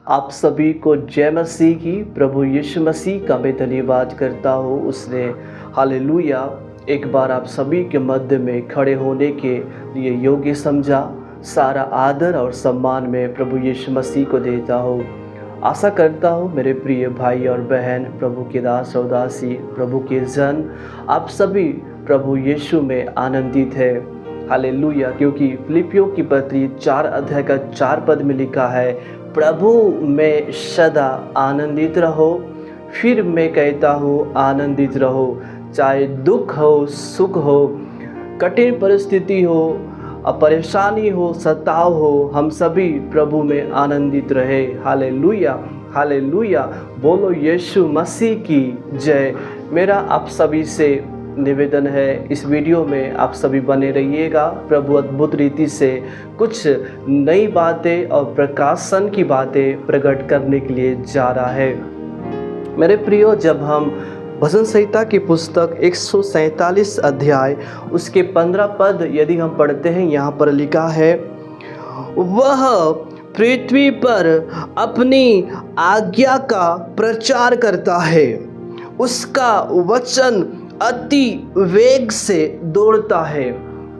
आप सभी को जय मसीह की। प्रभु यीशु मसीह का मैं धन्यवाद करता हूँ। उसने हालेलुया एक बार आप सभी के मध्य में खड़े होने के लिए योग्य समझा। सारा आदर और सम्मान मैं प्रभु यीशु मसीह को देता हूँ। आशा करता हूँ मेरे प्रिय भाई और बहन, प्रभु के दास और दासी, प्रभु के जन, आप सभी प्रभु यीशु में आनंदित है। हालेलुया, क्योंकि फिलिपियों की पत्री 4 अध्याय का 4 पद में लिखा है, प्रभु में सदा आनंदित रहो। फिर मैं कहता हूँ आनंदित रहो। चाहे दुख हो, सुख हो, कठिन परिस्थिति हो, परेशानी हो, सताव हो, हम सभी प्रभु में आनंदित रहे। हालेलुया हालेलुया, बोलो यीशु मसीह की जय। मेरा आप सभी से निवेदन है, इस वीडियो में आप सभी बने रहिएगा। प्रभु अद्भुत रीति से कुछ नई बातें और प्रकाशन की बातें प्रकट करने के लिए जा रहा है। मेरे प्रियो, जब हम भजन संहिता की पुस्तक 147 अध्याय उसके 15 पद यदि हम पढ़ते हैं, यहाँ पर लिखा है, वह पृथ्वी पर अपनी आज्ञा का प्रचार करता है, उसका वचन अति वेग से दौड़ता है।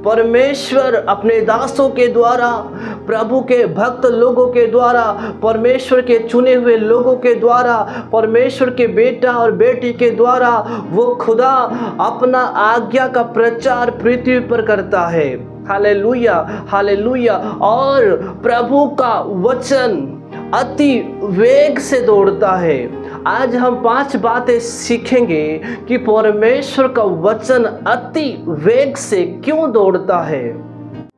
परमेश्वर अपने दासों के द्वारा, प्रभु के भक्त लोगों के द्वारा, परमेश्वर के चुने हुए लोगों के द्वारा, परमेश्वर के बेटा और बेटी के द्वारा वो खुदा अपना आज्ञा का प्रचार पृथ्वी पर करता है। Hallelujah hallelujah. और प्रभु का वचन अति वेग से दौड़ता है। आज हम 5 बातें सीखेंगे कि परमेश्वर का वचन अति वेग से क्यों दौड़ता है।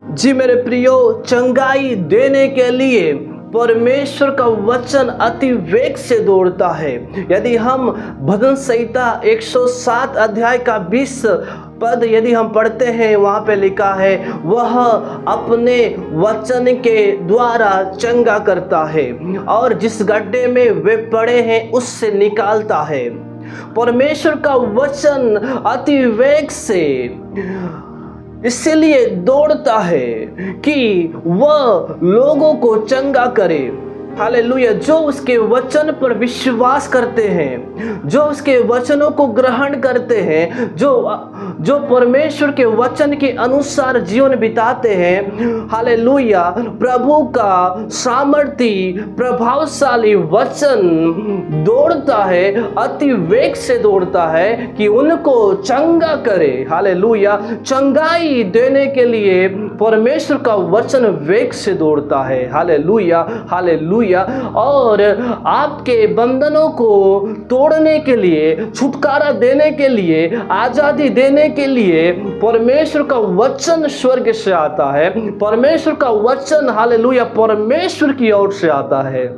जी मेरे प्रियो, चंगाई देने के लिए परमेश्वर का वचन अति वेग से दौड़ता है। यदि हम भजन संहिता 107 अध्याय का 20 पद यदि हम पढ़ते हैं, वहाँ पे लिखा है, वह अपने वचन के द्वारा चंगा करता है और जिस गड्ढे में वे पड़े हैं उससे निकालता है। परमेश्वर का वचन अति वेग से इसलिए दौड़ता है कि वह लोगों को चंगा करे। हालेलुया। जो उसके वचन पर विश्वास करते हैं, जो उसके वचनों को ग्रहण करते हैं, जो परमेश्वर के वचन के अनुसार जीवन बिताते हैं, हालेलुया, प्रभु का सामर्थी प्रभावशाली वचन दौड़ता है, अति वेग से दौड़ता है कि उनको चंगा करे। हालेलुया। चंगाई देने के लिए परमेश्वर का वचन वेग से दौड़ता है। Hallelujah hallelujah. और आपके बंधनों को तोड़ने के लिए, छुटकारा देने के लिए, आजादी देने के लिए परमेश्वर का वचन स्वर्ग से आता है। परमेश्वर का वचन, हालेलुया, परमेश्वर की ओर से आता है।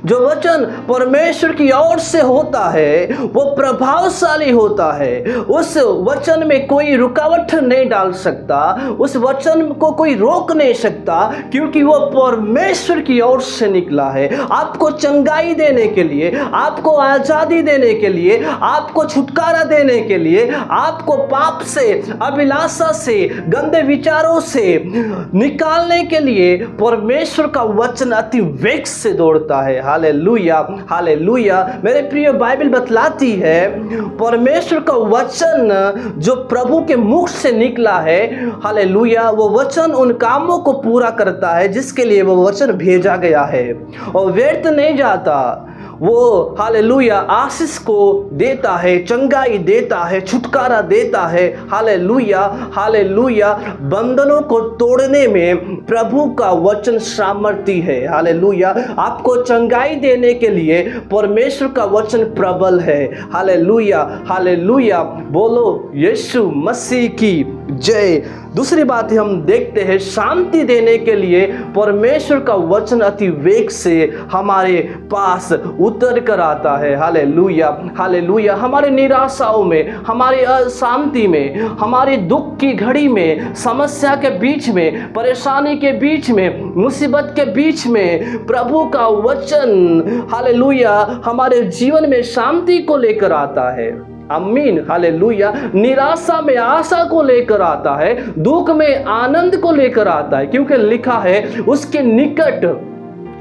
जो वचन परमेश्वर की ओर से होता है वो प्रभावशाली होता है। उस वचन में कोई रुकावट नहीं डाल सकता, उस वचन को कोई रोक नहीं सकता, क्योंकि वो परमेश्वर की ओर से निकला है। आपको चंगाई देने के लिए, आपको आजादी देने के लिए, आपको छुटकारा देने के लिए, आपको पाप से, अभिलाषा से, गंदे विचारों से निकालने के लिए परमेश्वर का वचन अति वेग से दौड़ता है। Hallelujah hallelujah. मेरे प्रिय, बाइबल बतलाती है परमेश्वर का वचन जो प्रभु के मुख से निकला है, हालेलुया, वो वचन उन कामों को पूरा करता है जिसके लिए वो वचन भेजा गया है, और व्यर्थ नहीं जाता। वो हालेलुया आशीष को देता है, चंगाई देता है, छुटकारा देता है। Hallelujah hallelujah. बंधनों को तोड़ने में प्रभु का वचन सामर्थी है। हालेलुया। आपको चंगाई देने के लिए परमेश्वर का वचन प्रबल है। Hallelujah hallelujah. बोलो यीशु मसीह की जय। दूसरी बात हम देखते हैं, शांति देने के लिए परमेश्वर का वचन अति वेग से हमारे पास उतर कर आता है। Hallelujah hallelujah. हमारे निराशाओं में, हमारे अशांति में, हमारे दुख की घड़ी में, समस्या के बीच में, परेशानी के बीच में, मुसीबत के बीच में प्रभु का वचन, हालेलुया, हमारे जीवन में शांति को लेकर आता है। आमीन हालेलुया। निराशा में आशा को लेकर आता है, दुख में आनंद को लेकर आता है, क्योंकि लिखा है उसके निकट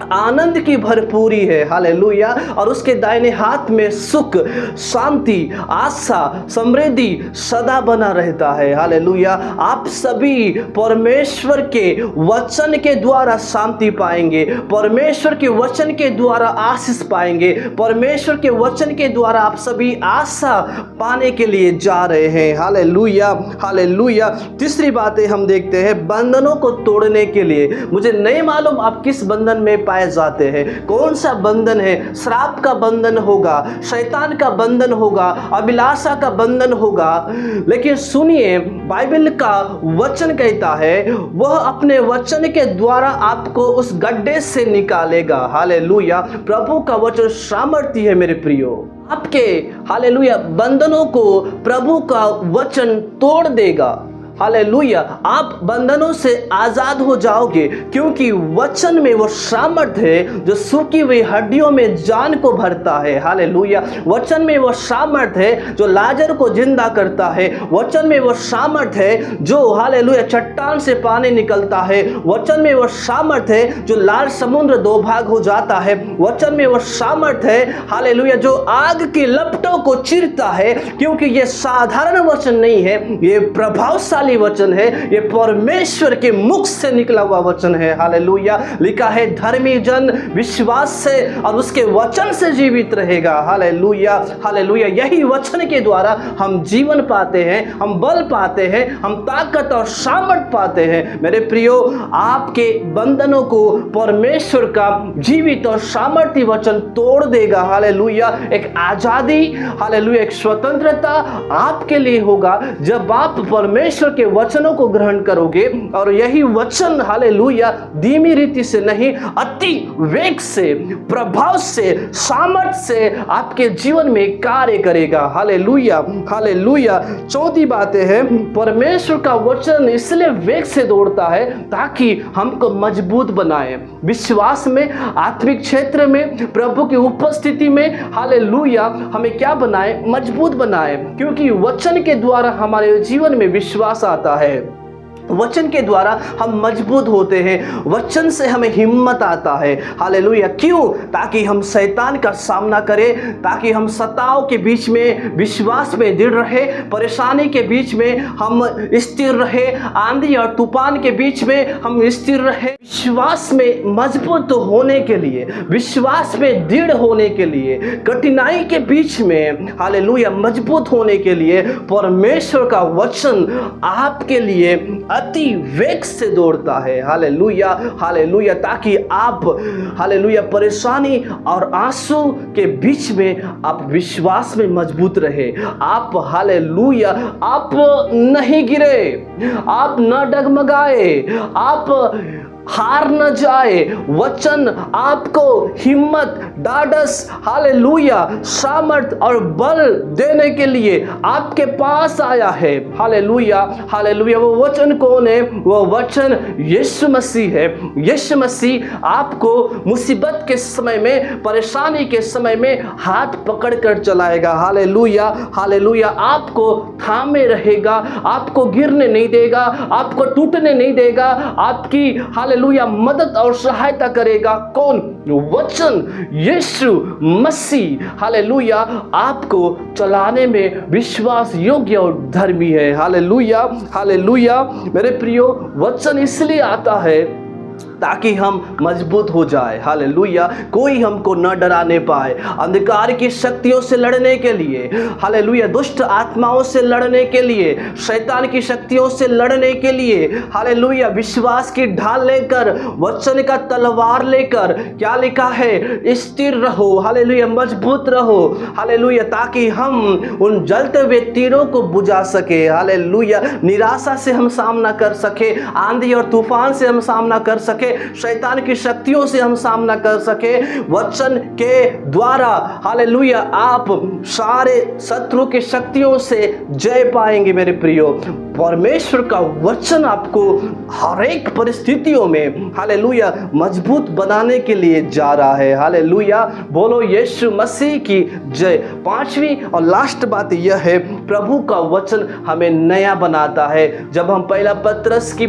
आनंद की भरपूरी है, हालेलुया। और उसके दाहिने हाथ में सुख, शांति, आशा, समृद्धि सदा बना रहता है, हालेलुया। आप सभी परमेश्वर के वचन के द्वारा शांति पाएंगे, परमेश्वर के वचन के द्वारा आशीष पाएंगे, परमेश्वर के वचन के द्वारा आप सभी आशा पाने के लिए जा रहे हैं, हालेलुया, हालेलुया। तीसरी बातें हम देखते हैं, बंधनों को तोड़ने के लिए। मुझे नहीं मालूम आप किस बंधन में पाए जाते हैं, कौन सा बंधन है। श्राप का बंधन होगा, शैतान का बंधन होगा, अभिलाषा का बंधन होगा। लेकिन सुनिए, बाइबल का वचन कहता है वह अपने वचन के द्वारा आपको उस गड्ढे से निकालेगा, हालेलुया। प्रभु का वचन सामर्थ्य है मेरे प्रियो। आपके हालेलुया बंधनों को प्रभु का वचन तोड़ देगा, हालेलुया। आप बंधनों से आजाद हो जाओगे, क्योंकि वचन में वो सामर्थ है जो सूखी हुई हड्डियों में जान को भरता है, हालेलुया। वचन में वो सामर्थ है जो लाजर को जिंदा करता है। वचन में वो सामर्थ है जो हालेलुया चट्टान से पानी निकलता है। वचन में वो सामर्थ है जो लाल समुद्र दो भाग हो जाता है। वचन में वो सामर्थ है, हालेलुया, जो आग की लपटों को चीरता है। क्योंकि ये साधारण वचन नहीं है, ये प्रभावशाली वचन है, ये परमेश्वर के मुख से निकला हुआ वचन है, हालेलुया। लिखा है धर्मी जन विश्वास से और उसके वचन से जीवित रहेगा, हालेलुया, हालेलुया। यही वचन के द्वारा हम जीवन पाते हैं, हम बल पाते हैं, हम ताकत और सामर्थ पाते हैं। मेरे प्रियो, आपके बंधनों को परमेश्वर का जीवित और सामर्थ्य वचन तोड़ देगा, हालेलुया। एक आजादी, हालेलुया, एक स्वतंत्रता आपके लिए होगा जब आप परमेश्वर के वचनों को ग्रहण करोगे। और यही वचन, हालेलुया, धीमी रीति से नहीं, अति वेग से, प्रभाव से, सामर्थ से आपके जीवन में कार्य करेगा, हालेलुया, हालेलुया। चौथी बात है, परमेश्वर का वचन इसलिए वेग से दौड़ता है ताकि हमको मजबूत बनाए, विश्वास में, आत्मिक क्षेत्र में, प्रभु की उपस्थिति में, हालेलुया, हमें क्या बनाए? मजबूत बनाए। क्योंकि वचन के द्वारा हमारे जीवन में विश्वास आता है, वचन के द्वारा हम मजबूत होते हैं, वचन से हमें हिम्मत आता है, हालेलुया। क्यों? ताकि हम शैतान का सामना करें, ताकि हम सताव के बीच में विश्वास में दृढ़ रहे, परेशानी के बीच में हम स्थिर रहे, आंधी और तूफान के बीच में हम स्थिर रहे। विश्वास में मजबूत होने के लिए, विश्वास में दृढ़ होने के लिए, कठिनाई के बीच में, हालेलुया, मजबूत होने के लिए परमेश्वर का वचन आपके लिए अति वेग से दौड़ता है, हालेलुया, हालेलुया। ताकि आप, हालेलुया, परेशानी और आंसू के बीच में आप विश्वास में मजबूत रहे। आप, हालेलुया, आप नहीं गिरे, आप न डगमगाए, आप हार न जाए। वचन आपको हिम्मत, ढाढ़स, हालेलुया, सामर्थ और बल देने के लिए आपके पास आया है, हालेलुया, हालेलुया। वो वचन कौन है? वो वचन यीशु मसीह है। यीशु मसीह आपको मुसीबत के समय में, परेशानी के समय में हाथ पकड़ कर चलाएगा, हालेलुया, हालेलुया। आपको थामे रहेगा, आपको गिरने नहीं देगा, आपको टूटने नहीं देगा, आपकी हालेलुया मदद और सहायता करेगा। कौन? वचन यीशु मसीह, हालेलुया, आपको चलाने में विश्वास योग्य और धर्मी है, हालेलुया, हालेलुया। मेरे प्रियो, वचन इसलिए आता है ताकि हम मजबूत हो जाए, हालेलुया। कोई हमको न डराने पाए। अंधकार की शक्तियों से लड़ने के लिए, हालेलुया, दुष्ट आत्माओं से लड़ने के लिए, शैतान की शक्तियों से लड़ने के लिए, हालेलुया, विश्वास की ढाल लेकर, वचन का तलवार लेकर, क्या लिखा है? स्थिर रहो, हालेलुया, मजबूत रहो, हालेलुया, ताकि हम उन जलते हुए तीरों को बुझा सके, हालेलुया। निराशा से हम सामना कर सके, आंधी और तूफान से हम सामना कर सके, शैतान की शक्तियों से हम सामना कर सके। वचन के द्वारा, हालेलुया, आप सारे शत्रु की शक्तियों से जय पाएंगे। मेरे प्रियो, परमेश्वर का वचन आपको हर एक परिस्थितियों में, हालेलुया, मजबूत बनाने के लिए जा रहा है, हालेलुया। बोलो यीशु मसीह की जय। पांचवी और लास्ट बात यह है, प्रभु का वचन हमें नया बनाता है। जब हम पहला पत्रस की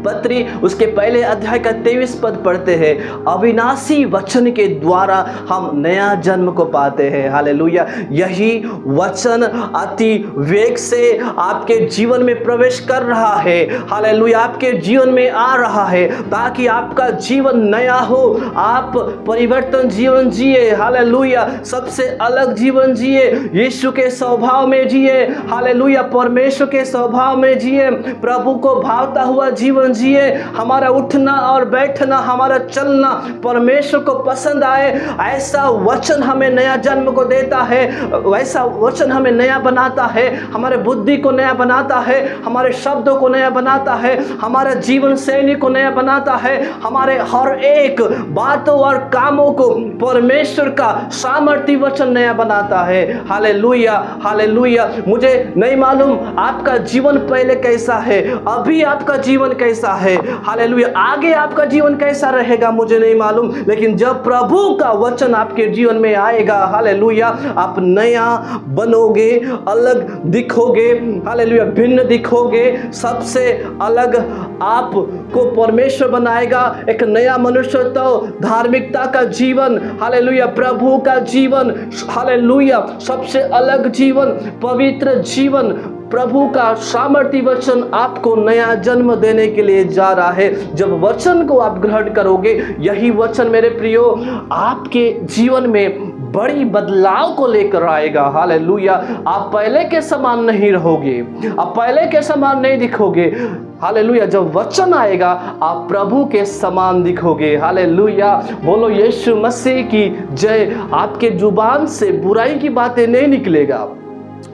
पत्री उसके पहले अध्याय का 23 पद पढ़ते हैं, अविनाशी वचन के द्वारा हम नया जन्म को पाते हैं। हालेलुया। यही वचन अति वेग से आपके जीवन में प्रवेश कर रहा है। हालेलुया। आपके जीवन में आ रहा है ताकि आपका जीवन नया हो, आप परिवर्तन जीवन जिए। हालेलुया। सबसे अलग जीवन जिए, यीशु के स्वभाव में जिए। हालेलुया। परमेश्वर के स्वभाव में जिए, प्रभु को भावता हुआ जीवन जिए। हमारा उठना और बैठना, हमारा चलना परमेश्वर को पसंद आए, ऐसा वचन हमें नया जन्म को देता है। वैसा वचन हमें नया बनाता है, हमारे बुद्धि को नया बनाता है, हमारे शब्दों को नया बनाता है, हमारे जीवन शैली को नया बनाता है, हमारे हर एक बातों और कामों को परमेश्वर का सामर्थ्य वचन नया बनाता है। हालेलुया। हालेलुया। मुझे नहीं मालूम आपका जीवन पहले कैसा है, अभी आपका जीवन कैसा है। हालेलुया। आगे आपका जीवन कैसा रहेगा मुझे नहीं मालूम, लेकिन जब प्रभु का वचन आपके जीवन में आएगा, हालेलुया, आप नया बनोगे, अलग दिखोगे। हालेलुया। भिन्न दिखोगे, सबसे अलग आपको परमेश्वर बनाएगा। एक नया मनुष्य, तो धार्मिकता का जीवन, हालेलुया, प्रभु का जीवन, हालेलुया, सबसे अलग जीवन, पवित्र जीवन, प्रभु का सामर्थ्य वचन आपको नया जन्म देने के लिए जा रहा है। जब वचन को आप ग्रहण करोगे, यही वचन मेरे प्रियो आपके जीवन में बड़ी बदलाव को लेकर आएगा। हालेलुया। आप पहले के समान नहीं रहोगे, आप पहले के समान नहीं दिखोगे। हालेलुया। जब वचन आएगा आप प्रभु के समान दिखोगे। हालेलुया। बोलो यीशु मसीह की जय। आपके जुबान से बुराई की बातें नहीं निकलेगा,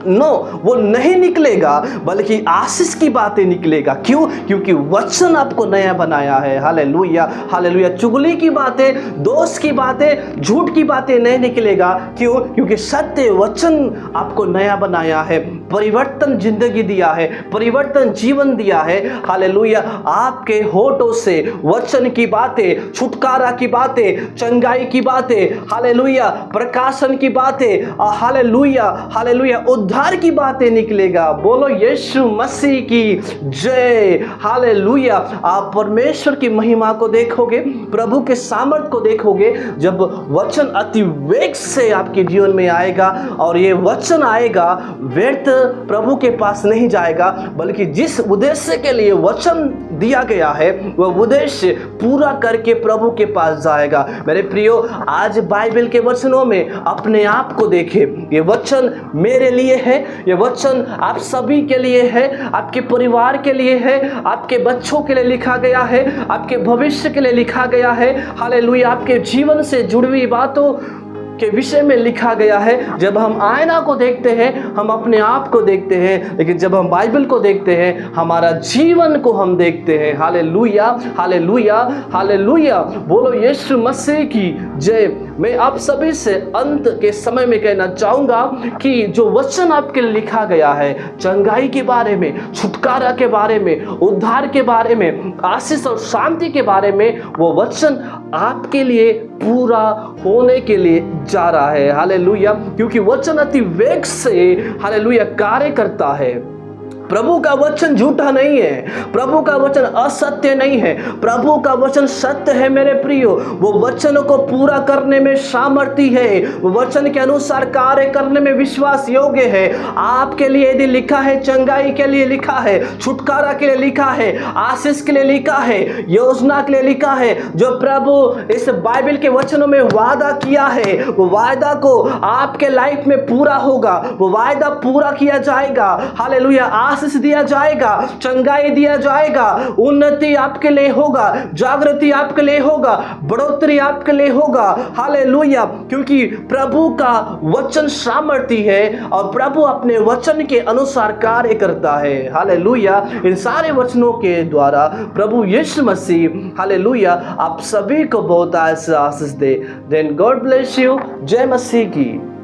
नो, वो नहीं निकलेगा, बल्कि आशीष की बातें निकलेगा। क्यों? क्योंकि वचन आपको नया बनाया है। हालेलुया। हालेलुया। चुगली की बातें, दोष की बातें, झूठ की बातें नहीं निकलेगा। क्यों? क्योंकि सत्य वचन आपको नया बनाया है, परिवर्तन जिंदगी दिया है, परिवर्तन जीवन दिया है। हालेलुया। आपके होठों से वचन की बातें, छुटकारा की बातें, चंगाई की बातें, हालेलुया, प्रकाशन की बातें, हालेलुया, हालेलुया, उद्धार की बातें निकलेगा। बोलो यीशु मसीह की जय। हालेलुया। आप परमेश्वर की महिमा को देखोगे, प्रभु के सामर्थ को देखोगे, जब वचन अति वेग से आपके जीवन में आएगा। और ये वचन आएगा, व्यर्थ प्रभु के पास नहीं जाएगा, बल्कि जिस उद्देश्य के लिए वचन दिया गया है वह उद्देश्य पूरा करके प्रभु के पास जाएगा। मेरे प्रियो, आज बाइबल के वचनों में अपने आप को देखें। ये वचन मेरे लिए है, ये वचन आप सभी के लिए है, आपके परिवार के लिए है, आपके बच्चों के लिए लिखा गया है, आपके भविष्य के लिए लिखा गया है। हालेलुया। आपके जीवन से जुड़ी हुई बातों के विषय में लिखा गया है। जब हम आईना को देखते हैं हम अपने आप को देखते हैं, लेकिन जब हम बाइबल को देखते हैं हमारा जीवन को हम देखते हैं। हालेलुया। हालेलुया। हालेलुया। बोलो यीशु मसीह की जय। मैं आप सभी से अंत के समय में कहना चाहूँगा कि जो वचन आपके लिए लिखा गया है, चंगाई के बारे में, छुटकारा के बारे में, उद्धार के बारे में, आशीष और शांति के बारे में, वो वचन आपके लिए पूरा होने के लिए जा रहा है। हालेलुया। क्योंकि वचन अति वेग से, हालेलुया, कार्य करता है। प्रभु का वचन झूठा नहीं है, प्रभु का वचन असत्य नहीं है, प्रभु का वचन सत्य है। मेरे प्रियो, वो वचन को पूरा करने में सामर्थ्य है, वो वचन के अनुसार कार्य करने में विश्वास योग्य है। आपके लिए यदि लिखा है, चंगाई के लिए लिखा है, छुटकारा के लिए लिखा है, आशीष के लिए लिखा है, योजना के लिए लिखा है, जो प्रभु इस बाइबल के वचनों में वादा किया है, वो वादा को आपके लाइफ में पूरा होगा, वो वादा पूरा किया जाएगा। हालेलुया। आशीष दिया जाएगा, चंगाई दिया जाएगा, उन्नति आपके लिए होगा, जागृति आपके लिए होगा, बढ़ोतरी आपके लिए होगा। हालेलुया। क्योंकि प्रभु का वचन सामर्थ्य है और प्रभु अपने वचन के अनुसार कार्य करता है। हालेलुया। इन सारे वचनों के द्वारा प्रभु यीशु मसीह, हालेलुया, आप सभी को बहुत आशीष दे। Then God bless you. जय मसीह की।